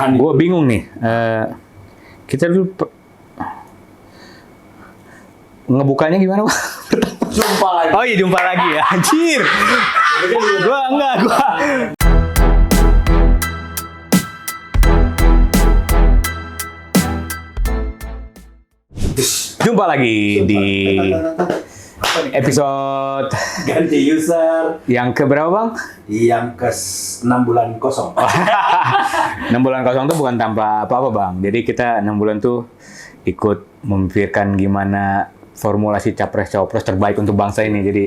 Gue bingung nih. Kita dulu ngebukanya gimana, Pak? Jumpa lagi. Oh iya, jumpa lagi ya. Anjir. Gua. Jumpa lagi di episode ganti user yang keberapa, Bang? yang ke 6 bulan kosong. 6 bulan kosong tuh bukan tanpa apa-apa, Bang. Jadi kita 6 bulan tuh ikut memikirkan gimana formulasi capres-cawapres terbaik untuk bangsa ini. Jadi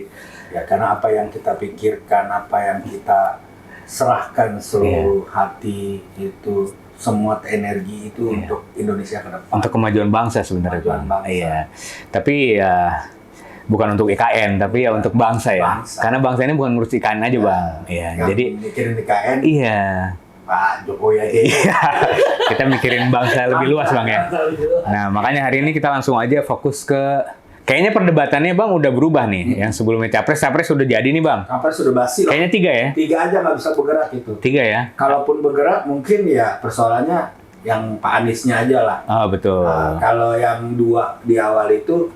Ya, karena apa yang kita pikirkan, apa yang kita serahkan seluruh hati itu, semua energi itu untuk Indonesia ke depan. untuk kemajuan bangsa sebenarnya, Kemajuan Bang. bangsa. Iya. Tapi ya bukan untuk IKN, tapi ya untuk bangsa ya. Bangsa. Karena bangsa ini bukan ngurus IKN aja, Bang. Iya. Yang Jadi mikirin IKN, iya. Pak Jokowi aja. Kita mikirin bangsa lebih luas, Bang ya. Nah, makanya hari ini kita langsung aja fokus ke kayaknya perdebatannya, Bang, udah berubah nih. Yang sebelumnya capres sudah jadi nih, Bang. Capres sudah basi lah. Kayaknya 3 ya? 3 aja nggak bisa bergerak itu. 3 ya? Kalaupun bergerak mungkin ya persoalannya yang Pak Aniesnya aja lah. Oh, betul. Nah, kalau yang 2 di awal itu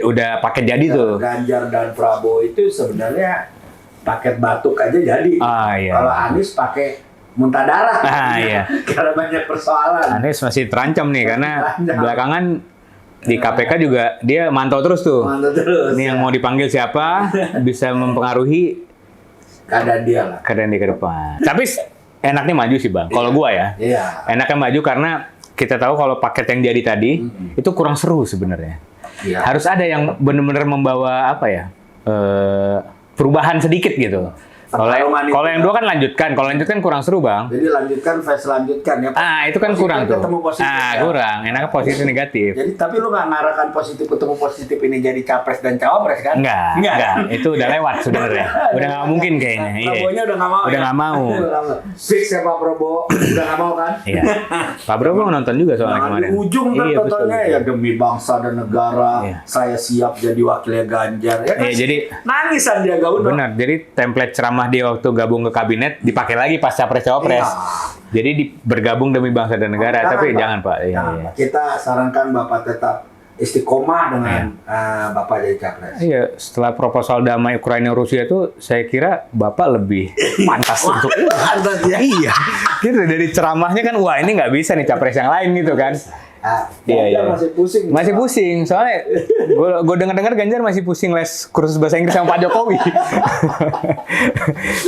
udah paket jadi tuh. Ganjar dan Prabowo itu sebenarnya paket batuk aja jadi. Ah, iya. Kalau Anies pakai muntah darah. Ah, iya. Karena banyak persoalan. Anies masih terancam nih karena Terancam. belakangan di KPK juga dia mantau terus tuh. Mantap terus. Ini yang mau dipanggil siapa bisa mempengaruhi Keadaan dia lah. keadaan di ke depan. Tapi enaknya maju sih, Bang. Kalau gua ya, Iya. enaknya maju karena kita tahu kalau paket yang jadi tadi itu kurang seru sebenarnya. Iya. Harus ada yang benar-benar membawa apa ya? Perubahan sedikit gitu. Kalau yang 2 kan lanjutkan kurang seru, Bang. Jadi lanjutkan, phase lanjutkan ya. Itu kan kurang tuh. Ketemu positif. Ya. Kurang. Enaknya positif negatif. Jadi tapi lu nggak ngarahkan positif ketemu positif ini jadi capres dan cawapres kan? Enggak. Itu udah lewat sebenarnya. Udah nggak mungkin kayaknya. Iya. Prabowo-nya udah nggak mau. Udah nggak mau. Fix ya Pak Prabowo, udah nggak mau kan? Iya. Pak Bro nonton juga soalnya Nah, kemarin. di ujung kan Iya, tontonnya betul. ya demi bangsa dan negara, Iya. saya siap jadi wakilnya Ganjar. Ya kan? Iya, jadi nangis Sandiaga Uno. benar. Jadi template ceramah dia waktu gabung ke kabinet dipakai lagi pas capres-cawapres. Iya. Jadi bergabung demi bangsa dan negara. Tapi jangan, Pak. Iya, Jangan, iya. Pak. Kita sarankan Bapak tetap istiqomah dengan Bapak jadi capres. Iya, setelah proposal damai Ukraina Rusia itu saya kira Bapak lebih pantas untuk Pantas ya. Iya. Gitu dari ceramahnya kan wah ini nggak bisa nih capres yang lain gitu kan. Ganjar masih pusing. Masih pusing, soalnya gue dengar Ganjar masih pusing les kursus bahasa Inggris sama Pak Jokowi.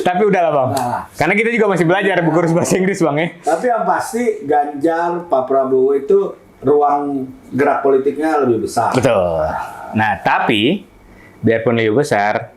Tapi udahlah, Bang. Nah. Karena kita juga masih belajar kursus bahasa Inggris, Bang ya. Tapi yang pasti Ganjar, Pak Prabowo itu ruang gerak politiknya lebih besar. Betul. Nah, tapi biarpun lebih besar,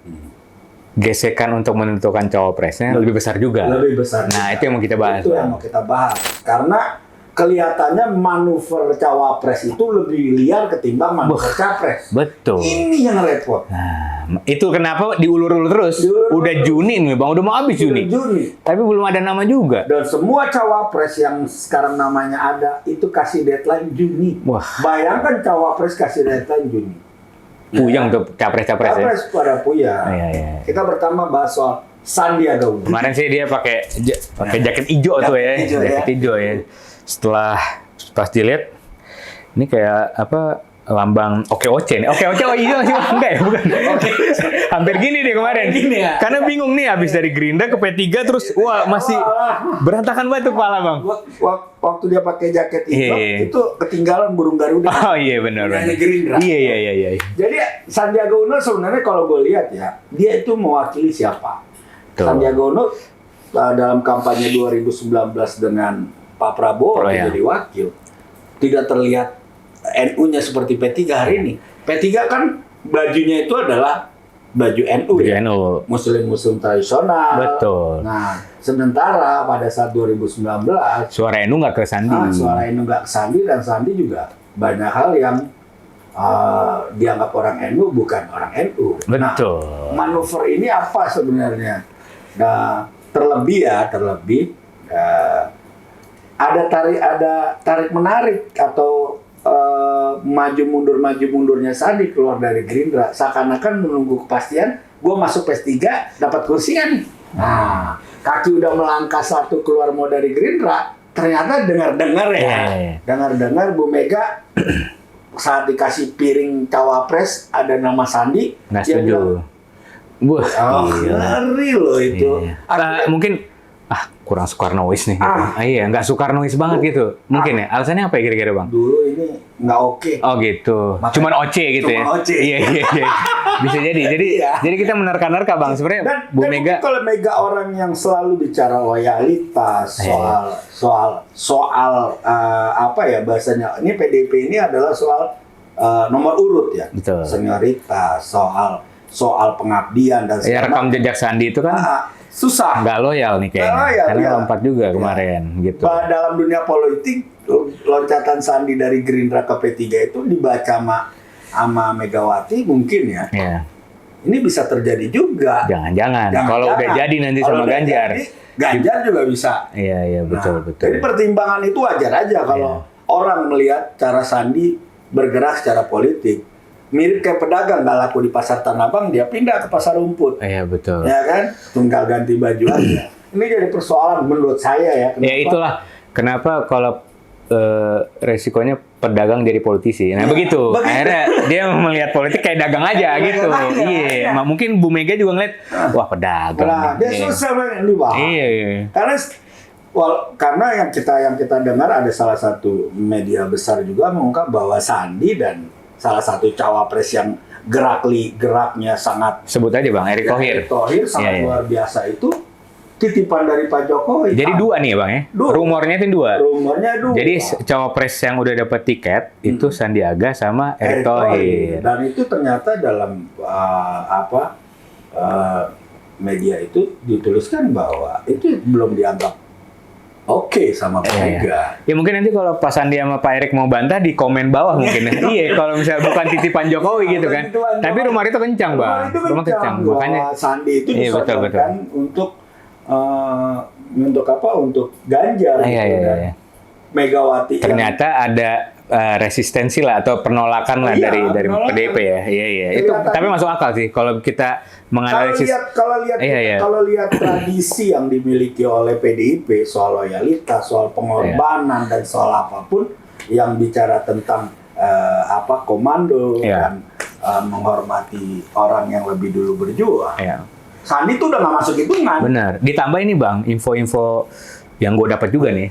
gesekan untuk menentukan cawapresnya lebih besar juga. Lebih besar. Nah, itu yang mau kita bahas. Itu Bang. yang mau kita bahas. Karena kelihatannya manuver cawapres itu lebih liar ketimbang manuver capres. Betul. Ini yang repot. Nah, itu kenapa diulur-ulur terus? Diulur-ulur. Udah Juni nih, Bang. Udah mau habis Juni. Juni. Tapi belum ada nama juga. Dan semua cawapres yang sekarang namanya ada itu kasih deadline Juni. Wah. Bayangkan cawapres kasih deadline Juni. Puyeng tuh capres-capres ya. Capres pada puyeng. Iya, iya. Kita pertama bahas soal Sandiaga Uno. Kemarin sih dia pakai jaket hijau tuh ya. Jaket hijau, Jaket hijau ya. Setelah pas dilihat ini kayak apa lambang OKOC nih. OKOC hijau sih enggak ya, bukan. Oke. Hampir gini deh kemarin. Gini ya? Karena bingung nih habis dari Gerindra ke P3 terus wah masih berantakan banget tuh kepala, Bang. Waktu dia pakai jaket hijau, Iya. itu ketinggalan burung Garuda. Oh iya benar. Dari Gerindra. Iya. Jadi Sandiaga Uno sebenarnya kalau gue lihat ya, dia itu mewakili siapa? Tuh. Sandiaga Uno dalam kampanye 2019 dengan Pak Prabowo jadi wakil, tidak terlihat NU-nya seperti P3 hari ini. P3 kan bajunya itu adalah baju NU ya, NU. Muslim tradisional. Betul. Nah, sementara pada saat 2019 Suara NU nggak ke Sandi. suara NU nggak ke Sandi, dan Sandi juga banyak hal yang dianggap orang NU bukan orang NU. Betul. Nah, manuver ini apa sebenarnya? Nah, terlebih ada tarik menarik atau maju mundurnya Sandi keluar dari Gerindra, seakan-akan menunggu kepastian gue masuk PS3 dapat kursi kan. Nah, kaki udah melangkah satu keluar mau dari Gerindra, ternyata dengar-dengar ya. Iya. Dengar-dengar Bu Mega saat dikasih piring cawapres ada nama Sandi, Nggak dia setuju. bilang, Wah, oh, gila. ngeri loh itu. Iya. Akhirnya- Mungkin kurang Soekarnois nih. Gitu. Iya, nggak Soekarnois banget gitu. Mungkin ya. Alasannya apa ya kira-kira bang? dulu ini nggak oke. Oh gitu. Makanya- Cuman OC gitu ya. Cuma OC. Iya. Bisa jadi. Iya. Jadi kita menerka-nerka bang. Sebenarnya Dan Bu Mega. mungkin kalau Mega orang yang selalu bicara loyalitas, soal apa ya bahasanya? Ini PDIP ini adalah soal nomor urut ya, Betul. senioritas, soal pengabdian dan Ya rekam jejak Sandi itu kan susah. nggak loyal nih kayaknya. Nggak loyal, Karena iya. lompat juga Iya. kemarin gitu. Dalam dunia politik loncatan Sandi dari Gerindra ke P3 itu dibaca sama Megawati mungkin ya. Iya. Ini bisa terjadi juga. Jangan-jangan. Kalau udah jadi nanti Kalau sama udah Ganjar. jadi, Ganjar juga bisa. Iya betul. Jadi pertimbangan itu wajar aja kalau orang melihat cara Sandi bergerak secara politik. Mirip kayak pedagang, nggak laku di pasar Tanah Abang, dia pindah ke pasar rumput. Iya betul. Ya kan? Tinggal ganti baju aja. Ini jadi persoalan menurut saya ya. Ya itulah kenapa kalau resikonya pedagang jadi politisi. Nah begitu. Akhirnya dia melihat politik kayak dagang aja gitu. Iya. Mungkin Bu Mega juga ngeliat, wah pedagang. Nah, dia nih. susah banget dibahas. Iya. Karena yang kita dengar ada salah satu media besar juga mengungkap bahwa Sandi dan salah satu cawapres yang geraknya sangat Sebut aja bang, Erick Thohir. Erick Thohir sangat Iya. luar biasa itu titipan dari Pak Jokowi. Jadi dua nih ya bang ya? Dua. Rumornya itu dua. Rumornya dua. Jadi cawapres yang udah dapat tiket itu Sandiaga sama Erick Thohir. Dan itu ternyata dalam media itu dituliskan bahwa itu belum dianggap oke sama Bu Mega. Ya mungkin nanti kalau Pak Sandi sama Pak Erick mau bantah di komen bawah mungkin. Iya, kalau misalnya bukan titipan Jokowi gitu kan. Tapi rumor itu kencang, Bang. Rumor kencang. Makanya Sandi itu disodorkan untuk Untuk Ganjar. Iya. Megawati. Ternyata ada resistensi lah atau penolakan lah dari PDIP ya. Iya. Itu tapi masuk akal sih kalau kita menganalisis. Kalau lihat tradisi yang dimiliki oleh PDIP soal loyalitas, soal pengorbanan dan soal apapun yang bicara tentang komando dan menghormati orang yang lebih dulu berjuang. Iya. Sandi itu udah nggak masuk hitungan. Benar. Ditambah ini Bang, info-info yang gue dapat juga nih.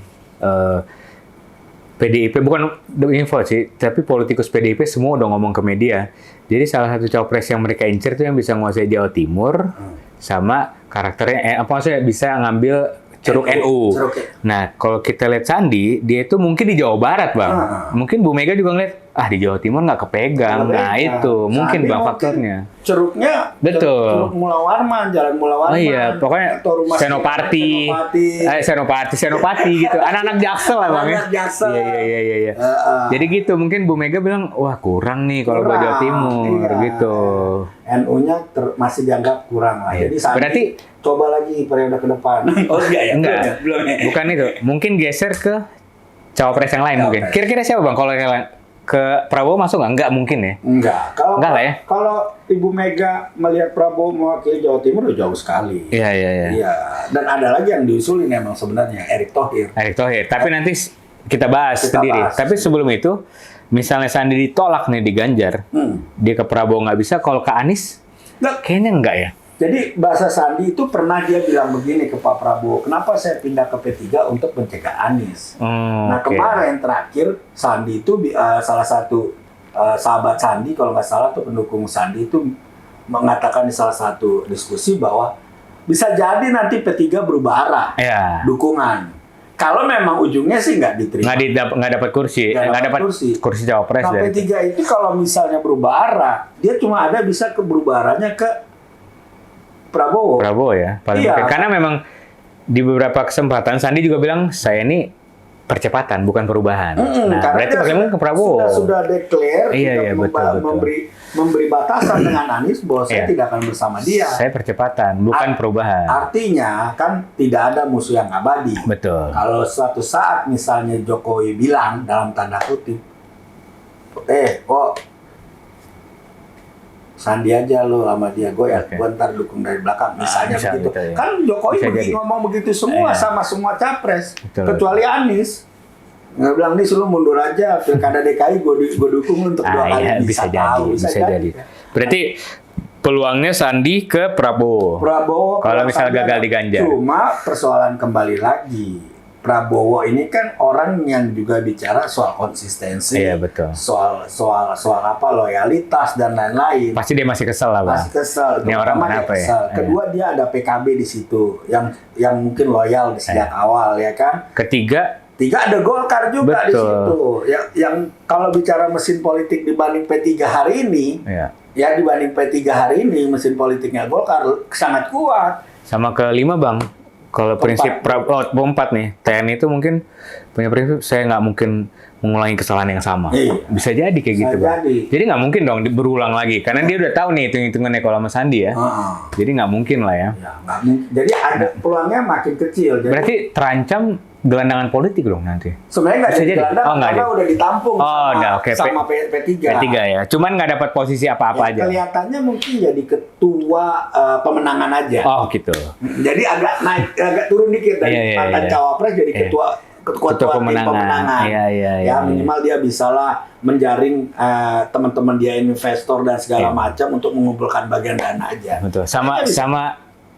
PDIP bukan info sih, tapi politikus PDIP semua udah ngomong ke media. Jadi salah satu cawapres yang mereka incer itu yang bisa menguasai Jawa Timur, sama karakternya maksudnya bisa ngambil ceruk NU. Nah, kalau kita lihat Sandi, dia itu mungkin di Jawa Barat, Bang. Mungkin Bu Mega juga ngeliat, di Jawa Timur nggak kepegang. Nah, itu mungkin Bang faktornya. Ceruknya, betul. Ceruk Mula Warman, Jalan Mula Warman. Oh iya, pokoknya Senopati gitu. Anak-anak Jaksel lah, Bang. Anak Jaksel. Iya. Jadi gitu, mungkin Bu Mega bilang, wah kurang nih kalau buat Jawa Timur, gitu. NU-nya masih dianggap kurang lah. Jadi berarti coba lagi periode ke depan. Enggak. Belum ya. Bukan itu. Mungkin geser ke cawapres yang lain mungkin. Kira-kira siapa Bang kalau yang lain? Ke Prabowo masuk nggak? Enggak mungkin ya? Enggak. Enggak lah ya? Kalau Ibu Mega melihat Prabowo mewakili Jawa Timur udah jauh sekali. Iya. Iya. Dan ada lagi yang diusulin emang sebenarnya Erick Thohir. Tapi nanti kita bahas sendiri. Tapi sebelum itu, misalnya Sandi ditolak nih di Ganjar, dia ke Prabowo nggak bisa, kalau ke Anies, kayaknya enggak ya? Jadi bahasa Sandi itu pernah dia bilang begini ke Pak Prabowo, kenapa saya pindah ke P3 untuk mencegah Anies. Kemarin terakhir Sandi itu salah satu sahabat Sandi, kalau nggak salah tuh pendukung Sandi itu mengatakan di salah satu diskusi bahwa bisa jadi nanti P3 berubah arah dukungan. Kalau memang ujungnya sih nggak diterima. Nggak dapat kursi. Nggak dapat kursi cawapres. Nah, P3 itu kalau misalnya berubah arah, dia cuma ada bisa berubah arahnya ke Prabowo ya, paling mungkin. Karena memang di beberapa kesempatan Sandi juga bilang saya ini percepatan bukan perubahan. Berarti bagaimana ke Prabowo? Sudah declare, betul. memberi batasan dengan Anies bahwa saya tidak akan bersama dia. Saya percepatan, bukan perubahan. Artinya kan tidak ada musuh yang abadi. Betul. Kalau suatu saat misalnya Jokowi bilang dalam tanda kutip, Sandi aja lo sama dia, gue ya Oke. gue ntar dukung dari belakang, misalnya bisa begitu. gitu ya. Kan Jokowi Bisa jadi. ngomong begitu semua Iya. sama semua capres, Betul. kecuali Anies. Nggak bilang nih, lu mundur aja, pilkada DKI gue dukung untuk 2 kali. Iya, bisa jadi, bisa jadi. Berarti peluangnya Sandi ke Prabowo. Prabowo Kalau misalnya gagal di Ganjar. Cuma persoalan kembali lagi, Prabowo ini kan orang yang juga bicara soal konsistensi, Iya, betul. soal apa, loyalitas dan lain-lain. Pasti dia masih kesel lah, Bang. Masih kesel. Ini orang Pertama dia kenapa ya? kesel. Kedua dia ada PKB di situ yang mungkin loyal sejak awal, ya kan. Ketiga, Ada Golkar juga di Betul. situ. Yang kalau bicara mesin politik dibanding P3 hari ini, ya. dibanding P3 hari ini mesin politiknya Golkar sangat kuat. Sama kelima, Bang. Kalau prinsip P4 nih, TNI itu mungkin punya prinsip saya nggak mungkin mengulangi kesalahan yang sama. Iya. Bisa jadi kayak Bisa gitu, Bang. jadi. Jadi nggak mungkin dong berulang lagi, karena dia udah tahu nih hitung-hitungannya kalau sama Sandi ya. Heeh. Jadi nggak mungkin lah ya. Ya, nggak mungkin. Jadi ada peluangnya makin kecil. Jadi Berarti terancam gelandangan politik dong nanti. sebenarnya nggak Bisa jadi jadi. gelandang Oh, nggak karena ada. udah ditampung Udah, oke. sama P3. P3 ya. Cuman nggak dapat posisi apa-apa Ya, aja. kelihatannya mungkin jadi ketua pemenangan aja. Oh gitu. Jadi agak turun dikit dari Iya, iya, mantan iya. cawapres jadi Iya. ketua tim pemenangan. Iya. Ya minimal dia bisalah menjaring teman-teman dia investor dan segala Iya. macam untuk mengumpulkan bagian dana aja. Betul. Sama Kayaknya bisa. sama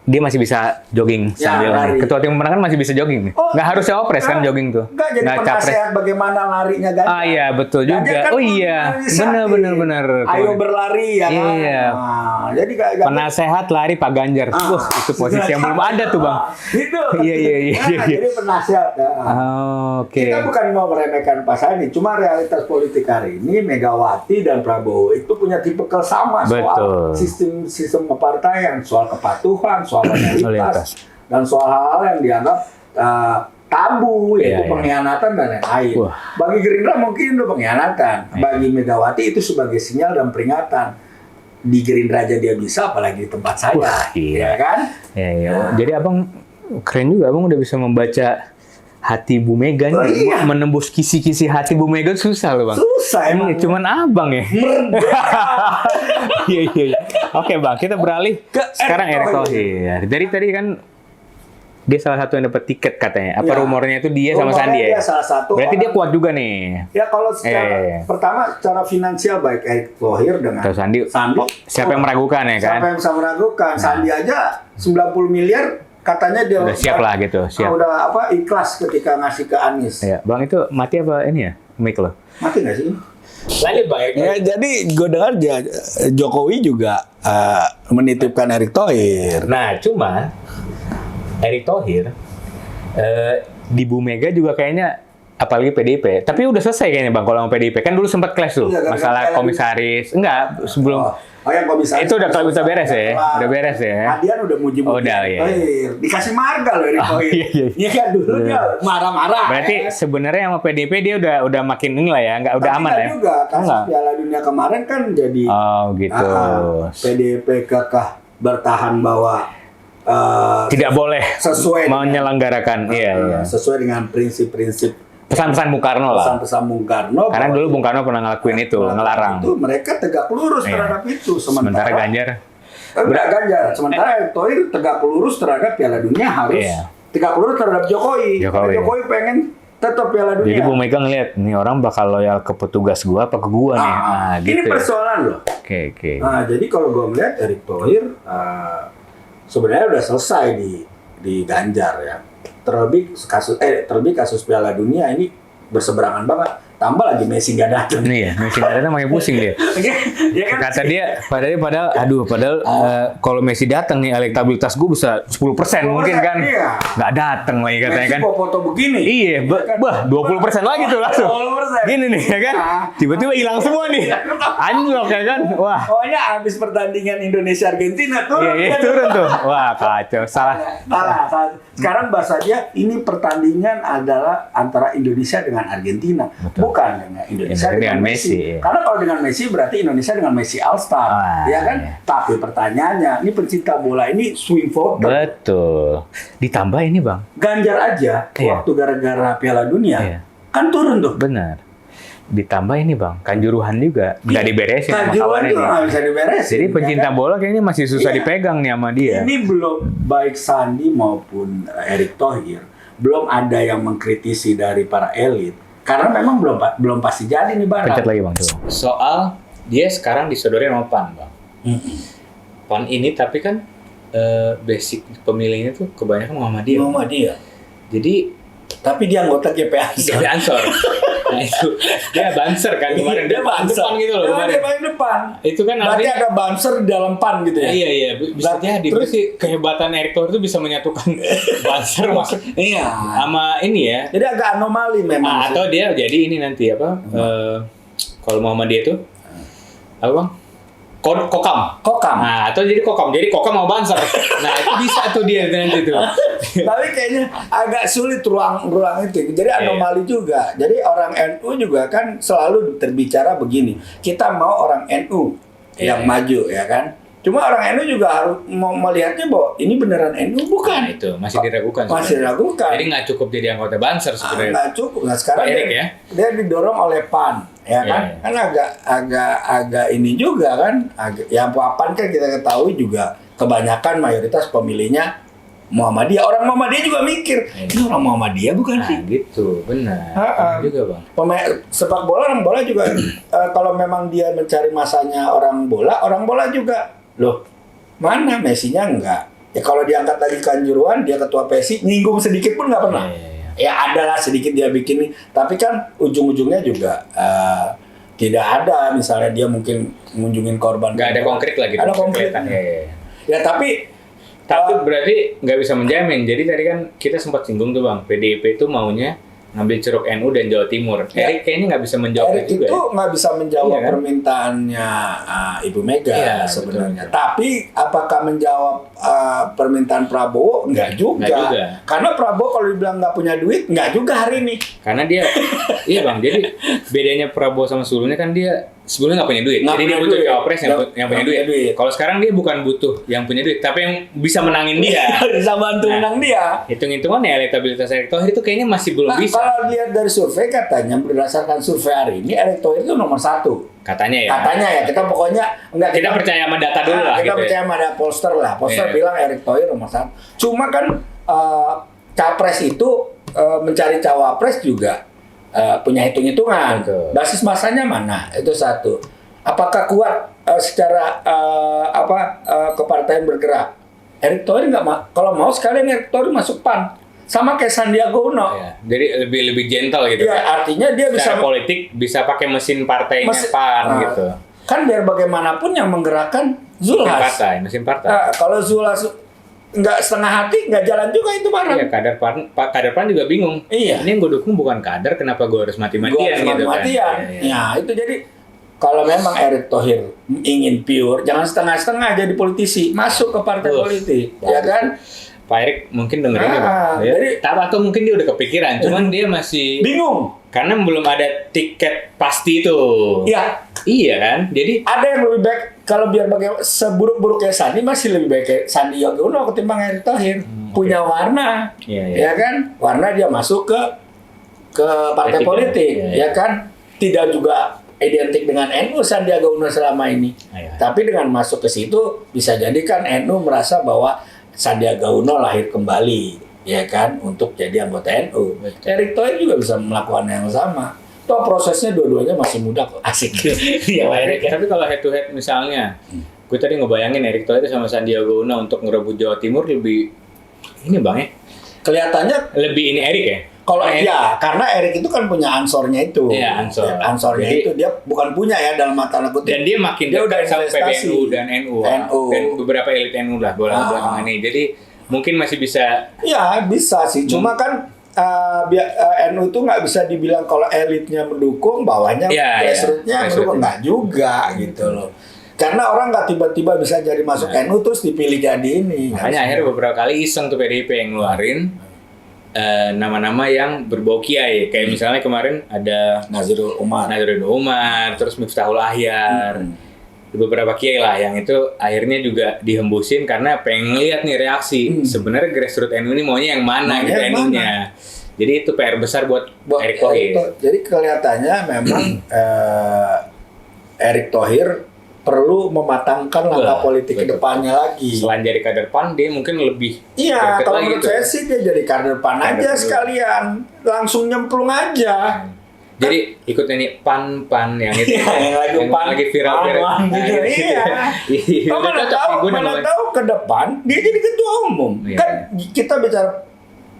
dia masih bisa jogging Ya, sambil lari. ketua tim pemenangan masih bisa jogging nih. Oh, nggak harus cawapres kan jogging tuh. Enggak jadi penasehat bagaimana larinya Ganjar. Ah iya betul juga. Ganjar kan Oh iya, benar. Ayo berlari ya kan. Iya. Nah, jadi Ganjar Penasehat lari Pak Ganjar. Wah, itu posisi yang belum ada tuh, Bang. Gitu. Iya. Jadi penasehat. Ya. Oke. Kita bukan mau meremehkan Pak Sandi, cuma realitas politik hari ini Megawati dan Prabowo itu punya tipikal sama soal Betul. sistem kepartaian, soal kepatuhan, soal loyalitas, Loyalitas. dan soal hal-hal yang dianggap tabu, yaitu Iya, iya. pengkhianatan dan lain-lain. Wah. Bagi Gerindra mungkin itu pengkhianatan, Iya. bagi Megawati itu sebagai sinyal dan peringatan. Di Gerindra aja dia bisa, apalagi di tempat saya, Wah, iya. ya kan? Iya. Jadi Abang keren juga, Abang udah bisa membaca hati Bu Mega nih. Oh, iya. Menembus kisi-kisi hati Bu Mega susah loh, Bang. Susah emang. Iya, cuman Abang ya. Iya. Oke, Bang, kita beralih Ke sekarang Erick Erick Thohir. Dari tadi kan dia salah satu yang dapat tiket katanya. Apa Ya. rumornya itu dia sama Rumornya Sandi ya? dia salah satu Berarti orang- dia kuat juga nih. Ya kalau secara Iya. pertama secara finansial baik Erick Thohir dengan Atau Sandi. Oh, siapa yang meragukan ya kan? Siapa yang bisa meragukan? Sandi aja 90 miliar katanya dia Udah siap lah gitu, siap. Udah ikhlas ketika ngasih ke Anies. Iya, Bang itu mati apa ini ya? Mic lo. Mati nggak sih? Lanjut, Bang. Ya, jadi gue dengar Jokowi juga menitipkan Erick Thohir. Nah, cuma Erick Thohir di Bu Mega juga kayaknya apalagi PDIP. Tapi udah selesai kayaknya Bang kalau sama PDIP. Kan dulu sempat clash tuh Iya, gara-gara masalah Piala komisaris. Enggak, sebelum Oh yang komisaris. Itu udah beres ya? Udah beres ya? Adian udah muji Oh, udah, iya. Thohir. Dikasih marga loh Erick Oh, Thohir. iya. Iya kan dulu dia marah-marah. berarti sebenarnya sama PDIP dia udah makin inilah ya, udah Tapi aman nggak ya. juga, kasus Enggak. Piala Dunia kemarin kan jadi Oh, gitu. PDIP kekeh bertahan bahwa Tidak boleh sesuai menyelenggarakan. Iya. sesuai dengan prinsip-prinsip Pesan-pesan Bung Karno lah. pesan-pesan Bung Karno. Karena bahwa dulu Bung Karno pernah ngelakuin itu, ngelarang. itu mereka tegak lurus Iya. terhadap itu. Sementara Ganjar enggak Ganjar. Sementara Erick Thohir tegak lurus terhadap Piala Dunia harus Iya. tegak lurus terhadap Jokowi. Jokowi. Jokowi pengen tetap Piala Dunia. Jadi Bu Mega ngeliat, nih orang bakal loyal ke petugas gua apa ke gua nih. Nah, ini gitu ya. persoalan loh. Oke. Nah, jadi kalau gue melihat Erick Thohir sebenarnya udah selesai di Ganjar ya. Terlebih kasus Piala Dunia ini berseberangan banget. Tambah lagi Messi nggak datang. Iya, Messi nggak datang makin pusing dia. Ya kan? Kata dia, padahal kalau Messi datang nih elektabilitas gue bisa 10% mungkin kan. Iya. Nggak datang lagi katanya Messi kan. mau foto begini. Iya, bah 20% lagi tuh langsung. 20%. Gini nih ya kan. Tiba-tiba hilang semua nih. Anjlok ya kan. Wah. Pokoknya habis pertandingan Indonesia Argentina turun. Iya, turun tuh. Wah, kacau. Salah. Sekarang bahasanya ini pertandingan adalah antara Indonesia dengan Argentina, bukan dengan Indonesia dengan Messi. iya. Karena kalau dengan Messi berarti Indonesia dengan Messi All Star, Ah, ya kan? iya. Tapi pertanyaannya, ini pencinta bola ini swing voter. Betul. Ditambah ini, Bang. Ganjar aja Iya. waktu gara-gara Piala Dunia Iya. kan turun tuh. Benar. Ditambah ini Bang, Kanjuruhan juga nggak diberesin sama Kanjuruhan kawannya juga nih. nggak bisa diberesin. Jadi pencinta ya kan? bola kayaknya masih susah Iya. dipegang nih sama dia. Ini belum baik Sandi maupun Erick Thohir belum ada yang mengkritisi dari para elit karena memang belum pasti jadi nih barang. Pencet lagi Bang coba. Soal dia sekarang disodorin sama PAN Bang. PAN ini tapi kan basic pemilihnya tuh kebanyakan Muhammadiyah. Muhammadiyah. Jadi Tapi dia anggota GP Ansor. jadi Ansor. Nah itu dia banser kan kemarin Dia banser. depan gitu loh Dia kemarin. paling depan. Itu kan Berarti artinya ada banser di dalam PAN gitu ya? iya bisa Berarti- jadi. Terus sih kehebatan Erick Thohir itu bisa menyatukan banser masuk Iya. sama ini ya. Jadi agak anomali memang. Ah, sih. atau dia jadi ini nanti apa? Kalau Muhammadiyah itu apa Bang? Kokam. Kokam. Nah, atau jadi kokam. Jadi kokam mau banser. Nah, itu bisa tuh dia nanti tuh. Tapi kayaknya agak sulit ruang itu. Jadi anomali juga. Jadi orang NU juga kan selalu terbicara begini. Kita mau orang NU yang Iya. maju ya kan. Cuma orang NU juga harus mau melihatnya bahwa ini beneran NU Nah, bukan. itu masih diragukan. Masih sebenarnya. diragukan. Jadi nggak cukup jadi anggota banser sebenarnya. Nggak cukup. Nah sekarang Pak Erick dia, ya? dia didorong oleh PAN, ya kan? Iya. Kan agak ini juga kan. Yang PAN kan kita ketahui juga kebanyakan mayoritas pemilihnya Muhammadiyah. Orang Muhammadiyah juga mikir, ini orang Muhammadiyah bukan Nah, sih? gitu, benar. Ha-ha. Benar juga Bang. Sepak bola, orang bola juga kalau memang dia mencari masanya orang bola juga loh. Mana Messi-nya enggak? Ya kalau diangkat lagi Kanjuruhan, dia ketua PSI, nyinggung sedikit pun nggak pernah. Iya. Ya adalah sedikit dia bikin nih, tapi kan ujung-ujungnya juga tidak ada. Misalnya dia mungkin mengunjungin korban. Nggak ada konkret lagi. Ada konkret. Iya. Ya tapi Berarti nggak bisa menjamin. Jadi tadi kan kita sempat singgung tuh Bang, PDIP itu maunya ngambil ceruk NU dan Jawa Timur. Ya. Erick kayaknya nggak bisa menjawab Erick juga. itu nggak bisa menjawab Iya kan? permintaannya Ibu Mega Iya, sebenarnya. betul. Tapi apakah menjawab permintaan Prabowo? Nggak juga. Nggak juga. Karena Prabowo kalau dibilang nggak punya duit, nggak juga hari ini. Karena dia, iya Bang. Jadi bedanya Prabowo sama sebelumnya kan dia sebelumnya nggak punya duit. Nggak Jadi dia punya butuh duit. cawapres yang Nggak punya punya duit. duit. Kalau sekarang dia bukan butuh yang punya duit, tapi yang bisa menangin dia. Bisa bantu Nah, menang dia. Hitung-hitungan ya elektabilitas Erick Thohir itu kayaknya masih belum Nah, bisa. kalau lihat dari survei katanya berdasarkan survei hari ini Erick Thohir itu nomor 1. Katanya ya. Katanya ya, kita pokoknya enggak Kita percaya sama data dulu lah. kita gitu ya. percaya pada poster lah. Poster Iya. bilang Erick Thohir nomor 1. Cuma kan capres itu mencari cawapres juga punya hitung-hitungan. Betul. Basis masanya mana? Itu satu. Apakah kuat secara kepartaian bergerak? Erick Thohir kalau mau sekalian Erick Thohir masuk PAN. Sama kayak Sandiaga Uno. Iya. Jadi lebih gentle gitu. Ya, artinya dia bisa Secara politik bisa pakai mesin partainya Mesin- PAN Ah. gitu. Kan biar bagaimanapun yang menggerakkan Zulhas. Mesin partai. Nah, kalau Zulhas nggak setengah hati, nggak jalan juga itu barang. Iya, kader PAN juga bingung. Iya. Ini yang gue dukung bukan kader, kenapa gue harus Gua mati-matian cuma gitu kan. matian. Iya. Ya, itu jadi kalau memang Erick Thohir ingin pure, jangan setengah-setengah jadi politisi, masuk ke partai politik, ya kan? Pak Erick mungkin dengerin ini, Bang. Ya, jadi- atau mungkin dia udah kepikiran, cuman dia masih Bingung. karena belum ada tiket pasti itu. Ya, Iya kan? Jadi ada yang lebih baik kalau biar bagaimana seburuk-buruknya Sandi masih lebih baik kayak Sandiaga Uno ketimbang Erick Thohir. Punya warna, Iya. ya kan? Warna dia masuk ke partai Politik, politik, ya. ya kan? Tidak juga identik dengan NU Sandiaga Uno selama ini. Iya. Tapi dengan masuk ke situ bisa jadi kan NU merasa bahwa Sandiaga Uno lahir kembali, ya kan, untuk jadi anggota NU. Erick Thohir juga bisa melakukan yang sama. Toh prosesnya dua-duanya masih muda kok. Asik. Iya, Erick ya. Tapi kalau head to head misalnya, gue tadi ngebayangin Erick Thohir sama Sandiaga Uno untuk ngerebut Jawa Timur lebih ini Bang ya, Kelihatannya lebih ini Erick ya. kalau Erick. ya karena Erick itu kan punya ansornya itu. Iya, ansor. Ya, ansornya Jadi- itu dia bukan punya ya dalam mata kutip. Dan dia makin Dia udah dekat sama investasi. PBNU dan NU, dan beberapa elit NU lah belakangan ini. Jadi mungkin masih bisa. Ya bisa sih, cuma kan NU itu nggak bisa dibilang kalau elitnya mendukung, bawahnya Iya, grassroots-nya iya. mendukung, nggak juga gitu loh. Karena orang nggak tiba-tiba bisa jadi masuk NU terus dipilih jadi ini. nggak Makanya bisa. akhirnya beberapa kali iseng tuh PDIP yang ngeluarin nama-nama yang berbau kiai. Kayak misalnya kemarin ada Nazirul Umar. Nazaruddin Umar, terus Miftahul Ahyar. Beberapa kiai lah yang itu akhirnya juga dihembusin karena pengen lihat nih reaksi. Sebenarnya grassroots NU ini maunya yang mana Maunya gitu yang NU-nya. Jadi itu PR besar buat Erick Thohir. Jadi kelihatannya memang Erick Thohir perlu mematangkan langkah politik ke depannya lagi. Selain jadi kader PAN, dia mungkin lebih Iya, greget kalau lagi menurut gitu. saya sih dia jadi kader PAN Kader aja dulu. sekalian. Langsung nyemplung aja. Jadi ikut ini PAN yang itu. Iya, yang lagi viral. PAN, gitu. Iya. Oh, mana tahu ke depan dia jadi ketua umum. Iya. Kan kita bicara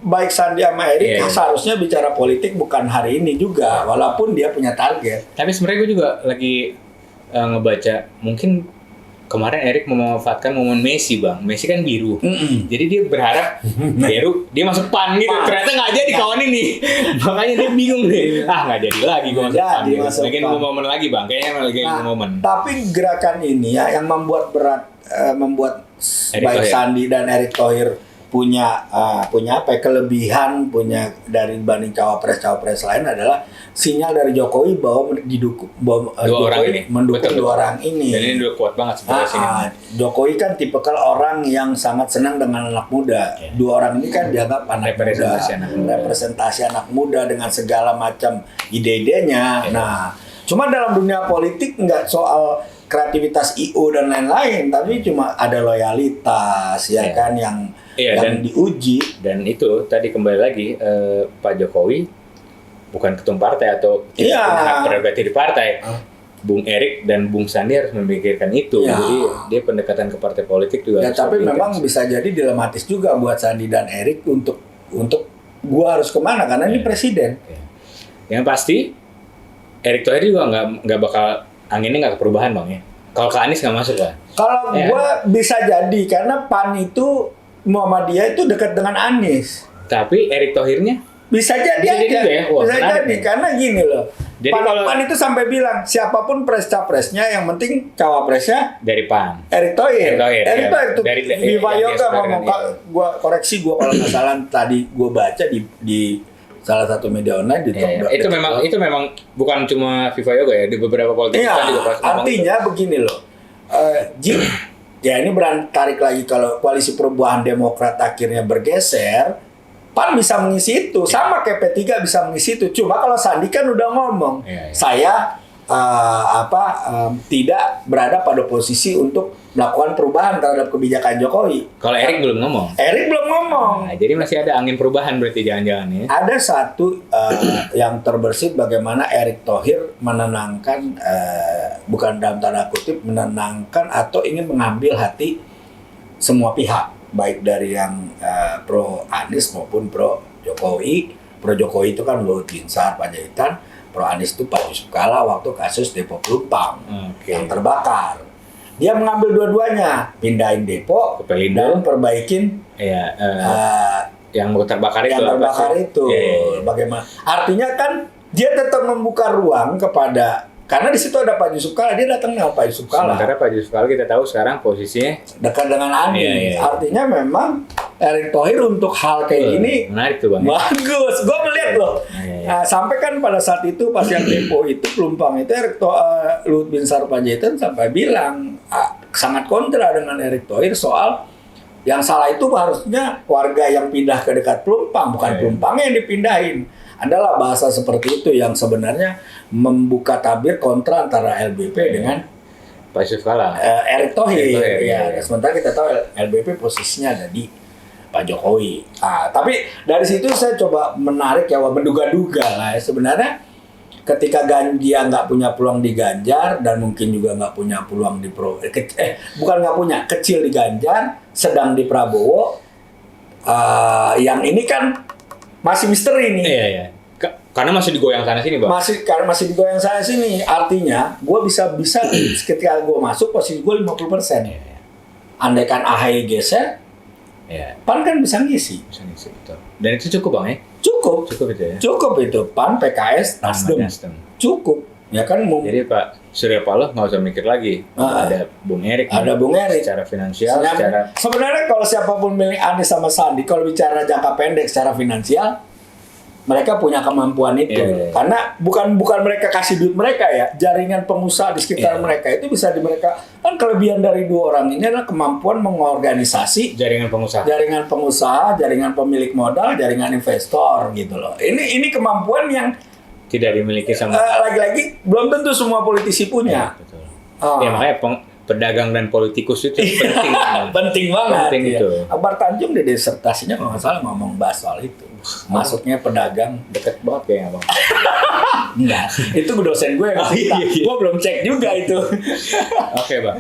baik Sandi sama Erick Iya. seharusnya bicara politik bukan hari ini juga, walaupun dia punya target. Tapi sebenarnya gue juga lagi ngebaca, mungkin kemarin Erick memanfaatkan momen Messi, Bang. Messi kan biru. Jadi dia berharap biru, dia masuk PAN gitu. PAN. Ternyata nggak jadi kawan ini. Makanya dia bingung deh. Nggak jadi lagi gue masuk PAN. Jadi Gitu. masuk Lagi PAN. nunggu momen lagi, Bang. Kayaknya lagi nunggu momen. Tapi gerakan ini ya yang membuat membuat Erick baik Thohir. Sandi dan Erick Thohir punya apa ya, kelebihan punya dari dibanding cawapres lain adalah sinyal dari Jokowi bahwa Dua orang Jokowi ini. mendukung Betul. dua orang ini. Dan ini udah kuat banget sebenarnya sini. Jokowi kan tipikal orang yang sangat senang dengan anak muda. Ya. Dua orang ini kan dianggap anak Representasi muda, anak muda. representasi anak muda dengan segala macam ide-idenya. Ya. Nah, cuma dalam dunia politik nggak soal kreativitas IO dan lain-lain, tapi cuma ada loyalitas ya Ya. kan yang Iya, diuji. Dan itu tadi kembali lagi Pak Jokowi bukan ketum partai atau tidak Iya. punya hak prerogatif di partai. Bung Erick dan Bung Sandi harus memikirkan itu. Iya. Jadi dia pendekatan ke partai politik juga Ya, harus tapi lebih memang intens. bisa jadi dilematis juga buat Sandi dan Erick untuk gua harus kemana karena ini Ya. presiden. Yang pasti Erick Thohir juga nggak bakal anginnya nggak ke perubahan, Bang, ya. Kalau ke Anies nggak masuk, Pak. Kalau Ya. gua bisa jadi karena PAN itu Muhammadiyah itu dekat dengan Anies. Tapi Erick Thohirnya Bisa jadi Bisa jadi aja. juga ya? Wah, Bisa menarik jadi nih. karena gini loh. Jadi PAN kalau- itu sampai bilang siapapun capresnya yang penting cawapresnya dari PAN. Erick Thohir. Erick Thohir, Erick ya. Thohir tuh Dari- Viva yang dia Yoga sebarkan, ngomong. iya. Gua koreksi gua kalau nggak salah tadi gua baca di salah satu media online di Ya, itu memang bukan cuma Viva Yoga ya, di beberapa politikus Iya, kan juga pas ngomong artinya begini loh. Ya ini tarik lagi kalau koalisi perubahan Demokrat akhirnya bergeser, PAN bisa mengisi itu, sama kayak P3 bisa mengisi itu. Cuma kalau Sandi kan udah ngomong, Iya, iya. saya tidak berada pada posisi untuk melakukan perubahan terhadap kebijakan Jokowi. Kalau Erick belum ngomong. Erick belum ngomong. Nah, jadi masih ada angin perubahan berarti jangan-jangan ya. Ada satu yang terbersit bagaimana Erick Thohir menenangkan, bukan dalam tanda kutip menenangkan atau ingin mengambil hati semua pihak, baik dari yang pro Anies maupun pro Jokowi. Pro Jokowi itu kan Luhut Binsar Panjaitan, pro Anies itu Pak Yusuf Kalla waktu kasus Depo Pelumpang Oke. yang terbakar. Dia mengambil dua-duanya, pindahin depo Ke Pelindo. dan perbaikin Iya, yang yang terbakar itu. apa terbakar sih? itu. Iya, iya, iya. Bagaimana? Artinya kan dia tetap membuka ruang kepada, karena di situ ada Pak Yusuf Kalla, dia datang dengan Pak Yusuf Kalla Sementara Pak Yusuf Kalla kita tahu sekarang posisinya dekat dengan Anies. Iya, iya. Artinya memang Erick Thohir untuk hal kayak gini menarik tuh, Bang. bagus. Gue melihat loh. Iya, iya. Nah, sampai kan pada saat itu pas yang depo itu Pelumpang itu Luhut Binsar Panjaitan sampai bilang sangat kontra dengan Erick Thohir soal yang salah itu harusnya warga yang pindah ke dekat Pelumpang, bukan Iya. Pelumpangnya yang dipindahin. Adalah bahasa seperti itu yang sebenarnya membuka tabir kontra antara LBP dengan Pak Yusuf Kalla. Erick Thohir. Erick Thohir, Ya, iya. sementara kita tahu LBP posisinya ada di Pak Jokowi. Tapi dari situ saya coba menarik ya, menduga-duga lah ya. Sebenarnya ketika dia nggak punya peluang di Ganjar dan mungkin juga nggak punya peluang di bukan nggak punya, kecil di Ganjar, sedang di Prabowo. Yang ini kan masih misteri nih. Iya, iya. Karena masih digoyang sana sini, Bang. Karena masih digoyang sana sini. Artinya, gue bisa ketika gue masuk posisi gue 50%. Iya, iya. Andaikan AHY geser, Iya. PAN kan bisa ngisi. Bisa ngisi, betul. Dan itu cukup, Bang, ya? Cukup. Cukup itu ya. Cukup itu. PAN, PKS, Nasdem. Nasdem. Cukup. Ya kan mau Jadi Pak Surya Paloh nggak usah mikir lagi. Ada Bung Erick. ada Bung Erick. Secara finansial, secara Sebenarnya kalau siapapun milih Anies sama Sandi, kalau bicara jangka pendek secara finansial, mereka punya kemampuan itu. Karena bukan mereka kasih duit mereka ya, jaringan pengusaha di sekitar mereka itu bisa mereka kan kelebihan dari dua orang ini adalah kemampuan mengorganisasi Jaringan pengusaha. jaringan pemilik modal, jaringan investor gitu loh. Ini kemampuan yang Tidak dimiliki sama. lagi-lagi belum tentu semua politisi punya. Betul. Oh. Ya makanya pedagang dan politikus itu penting. Penting banget. Penting ya. itu. Akbar Tanjung di disertasinya kalau nggak salah ngomong bahas soal itu. Masuknya pedagang. Deket banget kayaknya bang. Enggak, itu dosen gue yang cerita. Gue belum cek juga itu. Oke bang.